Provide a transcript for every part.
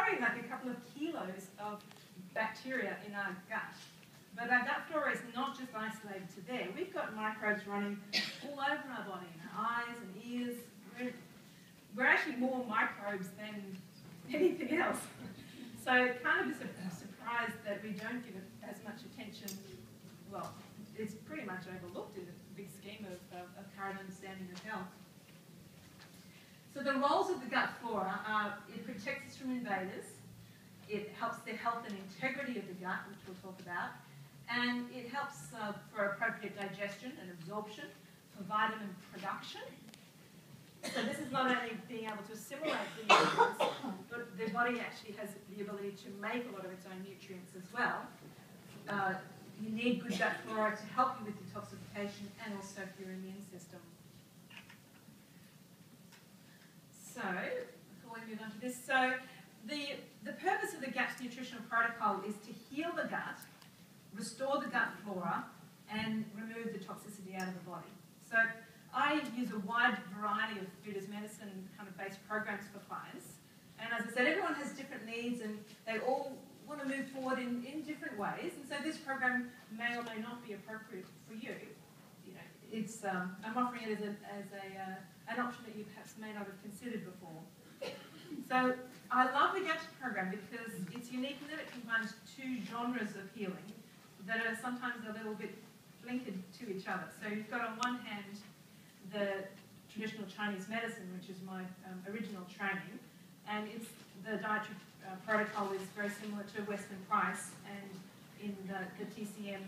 carry like a couple of kilos of bacteria in our gut. But our gut flora is not just isolated to there. We've got microbes running all over our body, in our eyes and ears. We're actually more microbes than anything else. So it kind of is a surprise that we don't give it as much attention. Well, it's pretty much overlooked in the big scheme of current understanding of health. So the roles of the gut flora are it protects us from invaders, it helps the health and integrity of the gut, which we'll talk about, and it helps for appropriate digestion and absorption, for vitamin production. So this is not only being able to assimilate the nutrients, but the body actually has the ability to make a lot of its own nutrients as well. You need good gut flora to help you with detoxification and also for your immune system. So, before we move on to this, so the purpose of the GAPS nutritional protocol is to heal the gut, restore the gut flora, and remove the toxicity out of the body. So I use a wide variety of food as medicine kind of based programs for clients. And as I said, everyone has different needs and they all want to move forward in different ways. And so this program may or may not be appropriate for you. You know, it's I'm offering it as an option that you perhaps may not have considered before. So I love the GAPS program because it's unique in that it combines two genres of healing that are sometimes a little bit linked to each other. So you've got on one hand the traditional Chinese medicine, which is my original training, and it's the dietary protocol is very similar to Western Price, and in the TCM,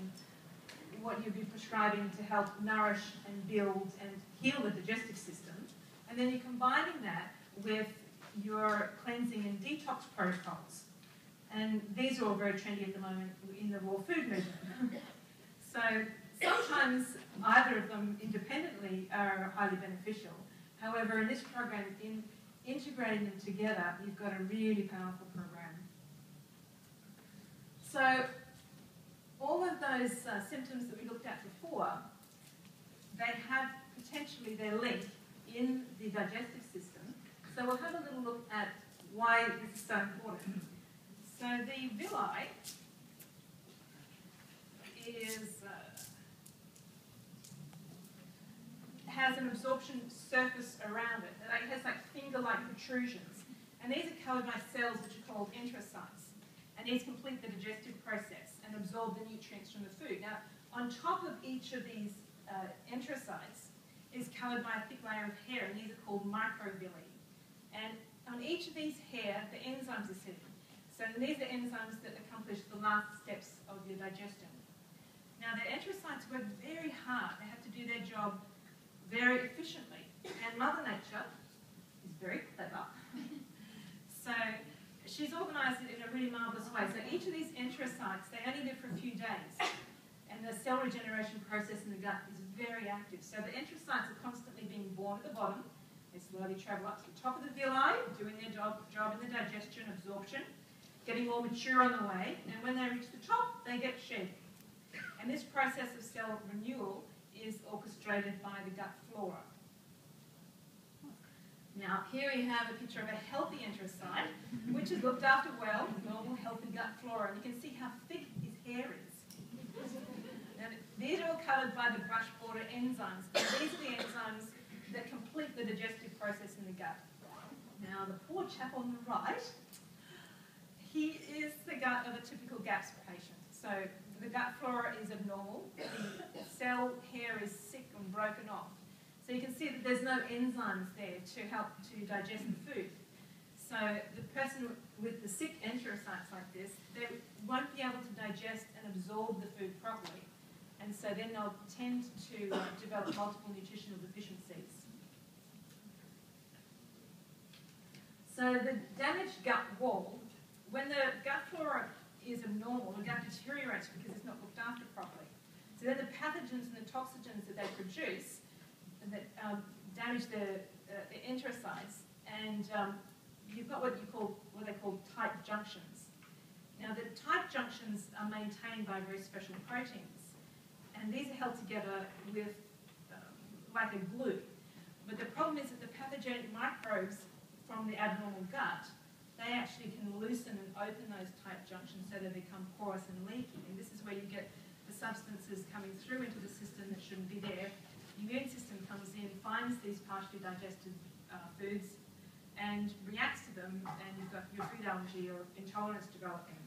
what you'd be prescribing to help nourish and build and heal the digestive system, and then you're combining that with your cleansing and detox protocols. And these are all very trendy at the moment in the raw food movement. So sometimes either of them independently are highly beneficial. However, in this program, in integrating them together, you've got a really powerful program. So all of those symptoms that we looked at before, they have potentially their link in the digestive system. So we'll have a little look at why this is so important. So the villi has an absorption surface around it. It has like finger-like protrusions. And these are covered by cells which are called enterocytes. And these complete the digestive process and absorb the nutrients from the food. Now, on top of each of these enterocytes is covered by a thick layer of hair, and these are called microvilli. And on each of these hair, the enzymes are sitting. So these are enzymes that accomplish the last steps of your digestion. Now, the enterocytes work very hard. They have to do their job very efficiently. And Mother Nature is very clever. So she's organised it in a really marvellous way. So each of these enterocytes, they only live for a few days. And the cell regeneration process in the gut is very active. So the enterocytes are constantly being born at the bottom. They slowly travel up to the top of the villi, doing their job in the digestion, absorption, getting more mature on the way. And when they reach the top, they get shed. And this process of cell renewal is orchestrated by the gut flora. Now, here we have a picture of a healthy enterocyte, which is looked after well, normal, healthy gut flora. And you can see how thick his hair is. And these are all covered by the brush border enzymes. And these are the enzymes that complete the digestive process in the gut. Now, the poor chap on the right, he is the gut of a typical GAPS patient. So the gut flora is abnormal. The cell hair is sick and broken off. So you can see that there's no enzymes there to help to digest the food. So the person with the sick enterocytes like this, they won't be able to digest and absorb the food properly. And so then they'll tend to develop multiple nutritional deficiencies. So the damaged gut wall, when the gut flora is abnormal, the gut deteriorates because it's not looked after properly. So then the pathogens and the toxins that they produce that damage the enterocytes, and you've got what they call tight junctions. Now the tight junctions are maintained by very special proteins, and these are held together with like a glue. But the problem is that the pathogenic microbes from the abnormal gut, they actually can loosen and open those tight junctions so they become porous and leaky. And this is where you get the substances coming through into the system that shouldn't be there. The immune system comes in, finds these partially digested foods and reacts to them, and you've got your food allergy or intolerance developing.